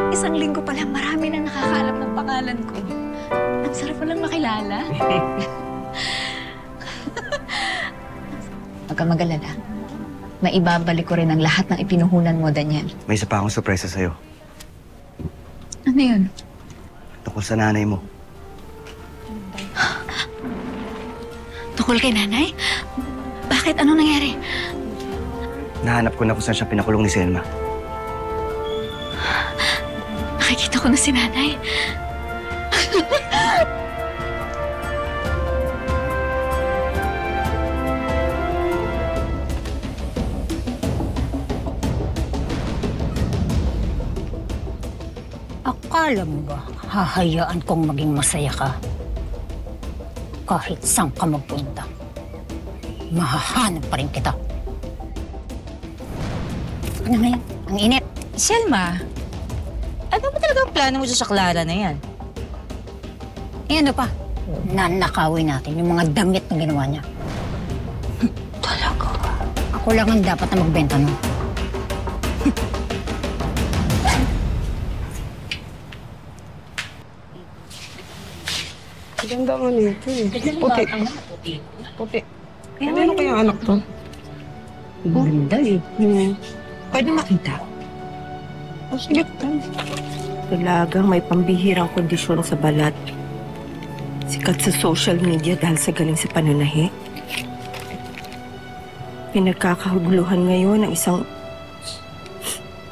Isang linggo pa lang, marami na nakakaalam ng pangalan ko. Ang sarap palang makilala. Huwag kang mag-alala. Maibabalik ko rin ang lahat ng ipinuhunan mo, Daniel. May isa pa akong sorpresa sa'yo. Ano yun? Tungkol sa nanay mo. Tungkol kay nanay? Bakit? Ano nangyari? Nahanap ko na kung saan siya pinakulong ni Selma. Nakikita ko na si nanay. Akala mo ba hahayaan kong maging masaya ka? Kahit saan ka magpunta, mahahanap pa rin kita. Ano ngayon? Ang init. Selma, ano ba talaga ang plano mo dyan sa Clara na yan? Eh ano pa? Nanakawin natin yung mga damit na ginawa niya. Talaga? Ako lang ang dapat na magbenta nun. Ganda nga nito eh. Puti. Puti. Ano kaya anak to? Ganda eh. Pwede makita. O sige, talagang may pambihirang kondisyon sa balat. Sikat sa social media dahil sa galing sa pananahi. Pinagkakahuguluhan ngayon ng isang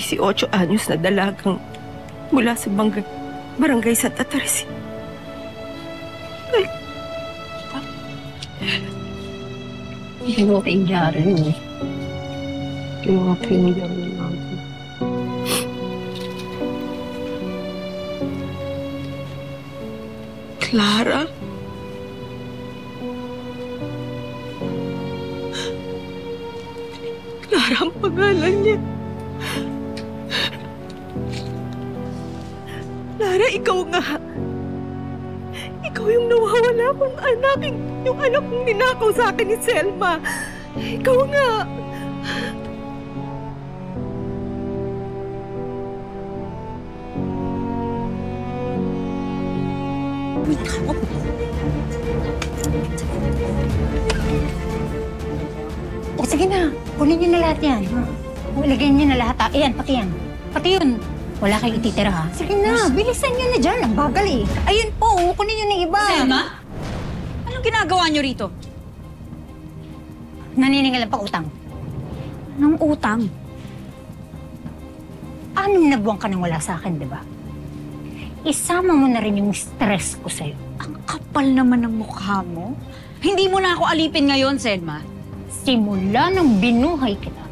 18 anyos na dalagang mula sa barangay Santa Teresa. Hindi ko kayong dyari yun eh. Yung mga pinigyan natin. Clara? Clara ang pangalan niya. Clara, ikaw nga. Ikaw yung nawawala kong anak. Yung anak kong ninakaw sa akin ni Selma. Ikaw nga. O sige na, kunin niyo na lahat yan. Ilagay niyo na lahat. Ayan, pati yan. Pati yun. Wala kayong ititira ha. Sige na, bilisan niyo na dyan. Ang bagal eh. Ayun po, kunin niyo na iba. Selma? Anong ginagawa niyo rito? Naniningil pa utang. Anong utang? 6 na buwan ka nang wala sa akin, di ba? Isama mo na rin yung stress ko sa'yo. Ang kapal naman ng mukha mo. Hindi mo na ako alipin ngayon, Selma. Simula nung binuhay kita,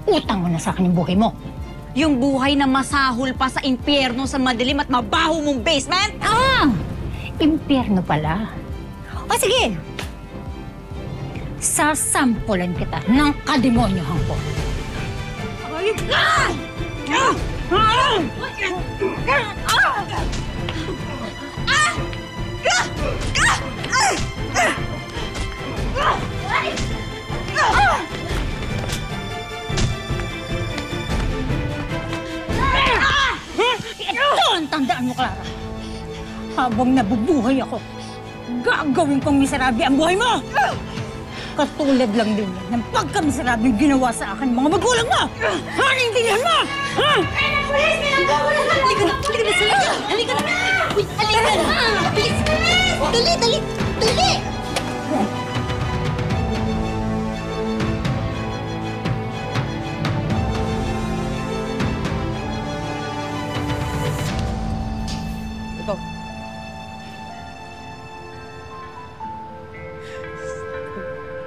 utang mo na sa akin yung buhay mo. Yung buhay na masahol pa sa impyerno sa madilim at mabaho mong basement? Ah! Impyerno pala. O sige, sasampulan kita ng kademonyohan ko. Ay! Ah! Ah! Ah! Ito ang tandaan mo, Clara. Habang nabubuhay ako, gagawin kong miserabi ang buhay mo! Katulad lang din yan ng pagkamiserabi ginawa sa akin mga magulang mo! Naintindihan mo! Ha? Pulis! Halika na! Halika na, Selma! Halika na! Uy, halika na! Bilis! Dali! Dali! Dali! Ito.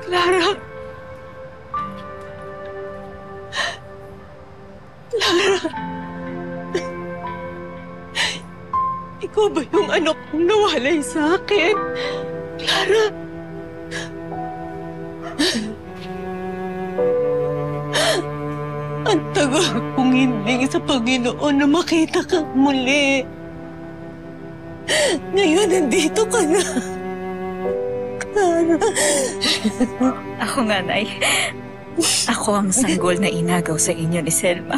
Clara! Clara! Ikaw ba yung anak kong nawalay sa akin? Clara! Ang tagal kong hiling sa Panginoon na makita ka muli. Ngayon, nandito ka na. Clara. Ako nga, Nay. Ako ang sanggol na inagaw sa inyo ni Selma.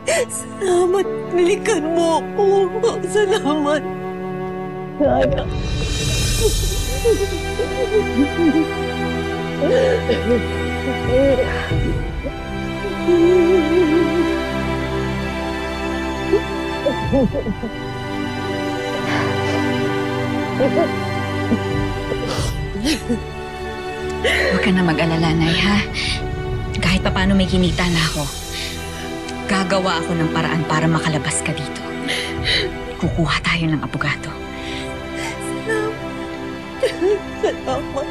Salamat. Balikan mo ako. Salamat. Sana. Huwag ka na mag-alala, Nay, ha? Kahit pa paano may kinita na ako, gagawa ako ng paraan para makalabas ka dito. Kukuha tayo ng abogado. Salamat.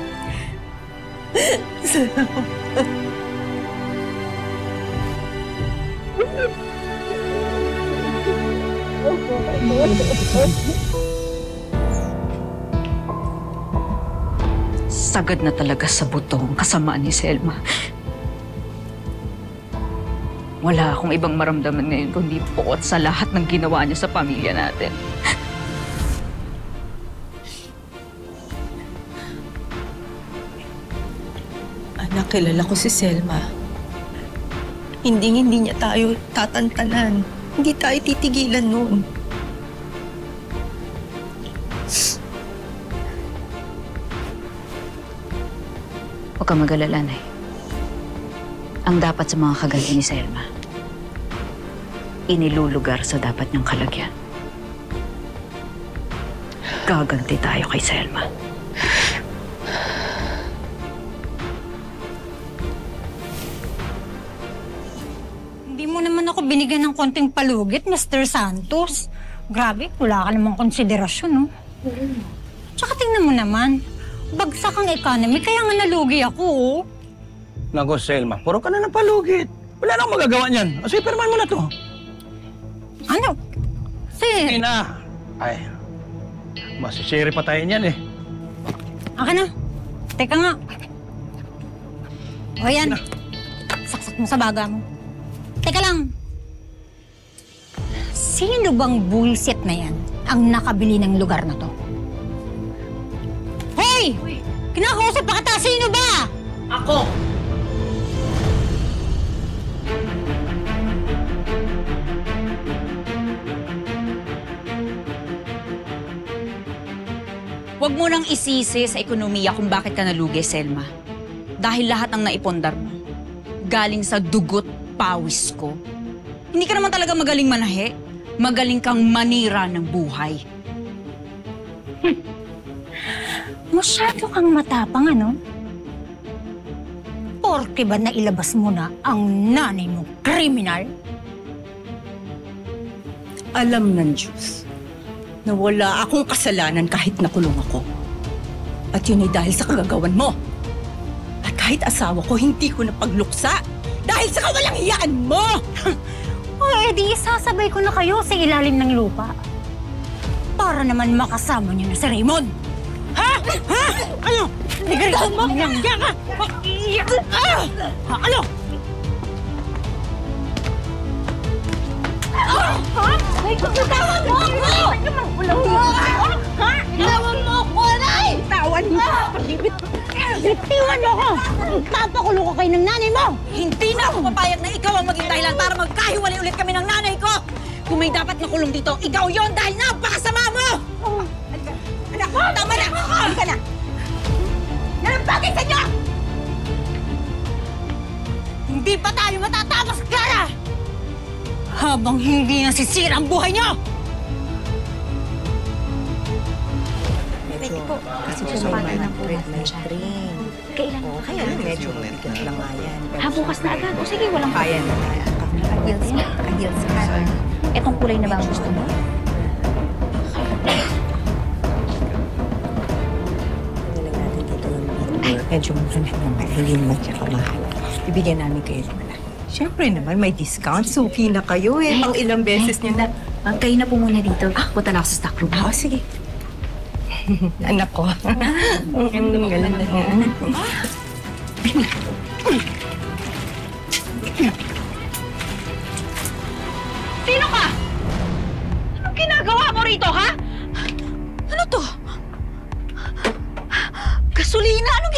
Salamat. Sagad na talaga sa buto ang kasamaan ni Selma. Wala akong ibang maramdaman ngayon kundi puot sa lahat ng ginawa niya sa pamilya natin. Anak, kilala ko si Selma. Hindi niya tayo tatantanan. Hindi tayo titigilan noon. Huwag kang mag-alala, Nay. Ang dapat sa mga kagaya ni Selma, inilulugar sa dapat niyang kalagyan. Gaganti tayo kay Selma. Hindi mo naman ako binigyan ng konting palugit, Mr. Santos. Grabe, wala ka namang konsiderasyon, no? Tsaka tingnan mo naman, bagsak ang economy, kaya nga nalugi ako, oh. Naku, Selma, puro ka na ng palugit. Wala nang magagawa niyan. O, sige, pirman mo na to. Ano? Sige Sir, na. Ay, masishare pa tayo niyan eh. aka na. Teka nga. O yan, saksak mo sa baga mo. Teka lang. Sino bang bullshit na yan ang nakabili ng lugar na to? Hoy! Kinakausap pa kita, sino ba? Ako! Huwag mo nang isisi sa ekonomiya kung bakit ka nalugi, Selma. Dahil lahat ng naipondar mo, galing sa dugot pawis ko. Hindi ka naman talaga magaling manahe. Magaling kang manira ng buhay. Masyado kang matapang, ano? Porke ba nailabas mo na ang nanay mo kriminal? Alam ng Diyos na wala akong kasalanan kahit nakulong ako. At yun ay dahil sa kagagawan mo. At kahit asawa ko, hindi ko napagluksa dahil sa kawalang hiyaan mo! O edi, sasabay ko na kayo sa ilalim ng lupa. Para naman makasama niyo na si Raymond. Ha? Ha? Ano? Ligaw mo! Nangya ka! Ha? Ano? Ha? Ay, bitawan mo ako! Ha? Bitawan mo ako, Aray! Bitawan mo! Bitiwan mo ako! Papakulo ko kayo ng nanay mo! Hindi na ako papayag na ikaw ang maging dahilan para magkahiwalay ulit kami ng nanay ko! Kung may dapat nakulong dito, ikaw yon dahil napakasama mo! Anak, tama na! Halika na! Yan ang bagay sa inyo! Hindi pa tayo matatapos, Clara! Habang hindi nasisira ang buhay niyo! Kasi siya may train. Kailan? Kaya medyo mabigat lang nga yan. Ha, bukas na agad. O sige, walang Kaya na. Kahils ka. Etong kulay na ba ang gusto mo? Nilang natin dito ng medyo mahal naman. Hindi naman siya kamahal. Bibigyan namin kayo naman. Siyempre naman, may discount. Suki na kayo eh. Pang ilang beses niyo na. Kayo na po muna dito. Punta na ako sa stock room. Sige. Anak ko. Ang galing na. Sino ka? Anong ginagawa mo rito, ha? Ano to? Gasolina? Anong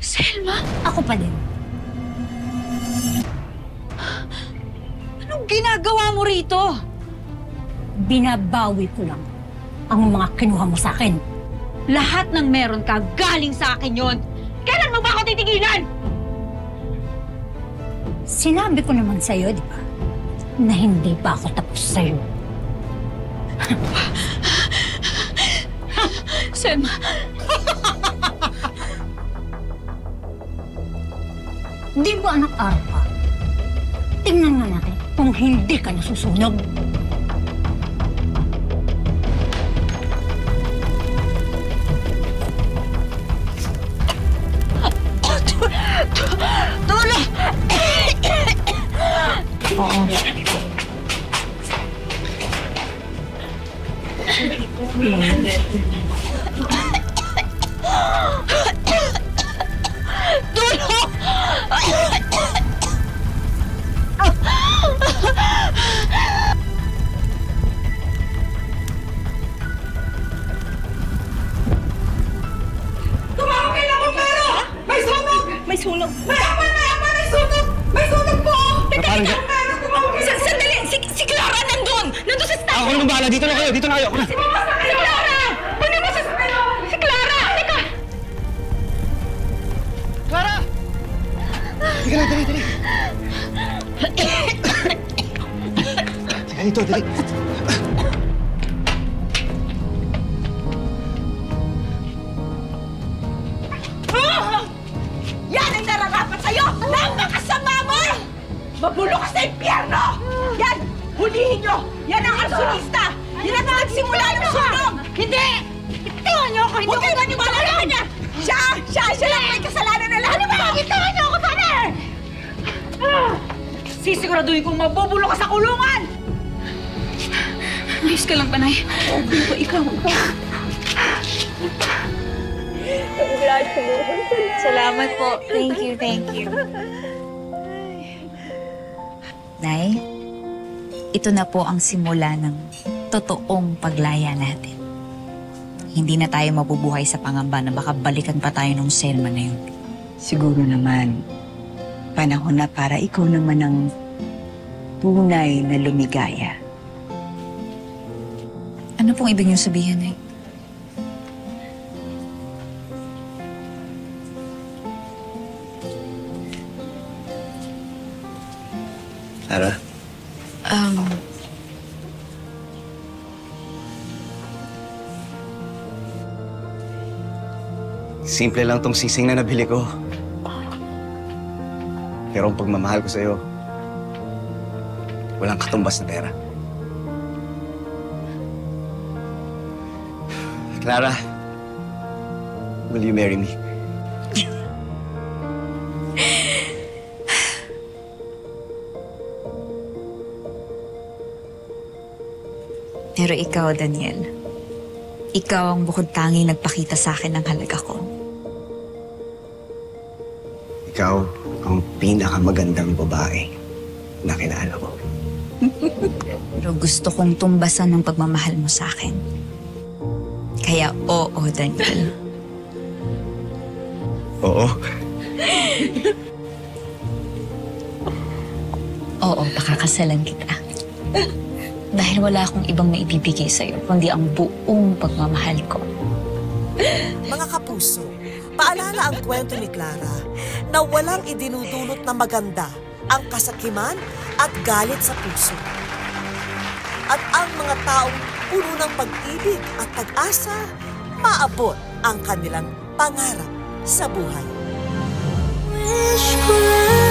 Selma? Ako pa din. Anong Anong ginagawa mo rito? Binabawi ko lang ang mga kinuha mo sa akin. Lahat ng meron ka, galing sa akin yon. Kailan mo ba ako titigilan? Sinabi ko naman sa'yo, di ba, na hindi pa ako tapos sa'yo. Selma. Di ba anak Arpa? Tingnan nga natin kung hindi ka nasusunog. Tulong! May sunog! Parang Sandali! Si Clara nandun! Nandun sa stand! ako nang bahala. Dito na kayo. Dito na kayo. Si Clara! Pwede mo si Clara! Teka! Clara! Teka na, dali. Teka dito, dali. Yan ang nararapat sa'yo! Napakasama mo! Mabulo ka sa impyerno! Yan! Hulihin nyo! Yan ang arsonista! Yan ang nagsimula ng sunog! Hindi! Itawan nyo ako! Huwag kayo maniwala sa kanya! Siya lang may kasalanan na lahat! Ano ba? Itawan nyo ako sana! Sisiguraduhin kong mabubulo ka sa kulungan! Ayos ka lang, Panay. Ikaw. Salamat po. Thank you. Nay, ito na po ang simula ng totoong paglaya natin. Hindi na tayo mabubuhay sa pangamba na baka balikan pa tayo ng Selma na yun. Siguro naman, panahon na para ikaw naman ang tunay na lumigaya. Ano pong ibig niyo sabihin, Nay? Clara, simple lang tong sising na nabili ko. Pero ang pagmamahal ko sa'yo, walang katumbas na pera. Clara, will you marry me? Pero ikaw, Daniel, ikaw ang bukod tanging nagpakita sa akin ng halaga ko. Ikaw ang pinakamagandang babae na kilala ko. Pero gusto kong tumbasan ng pagmamahal mo sa akin. Kaya oo, Daniel. Oo. Oo, pakakasalan kita. Dahil wala akong ibang maibibigay sa'yo, kundi ang buong pagmamahal ko. Mga kapuso, paalala ang kwento ni Clara na walang idinudulot na maganda ang kasakiman at galit sa puso. At ang mga taong puno ng pag-ibig at pag-asa, maabot ang kanilang pangarap sa buhay. Wish ko lang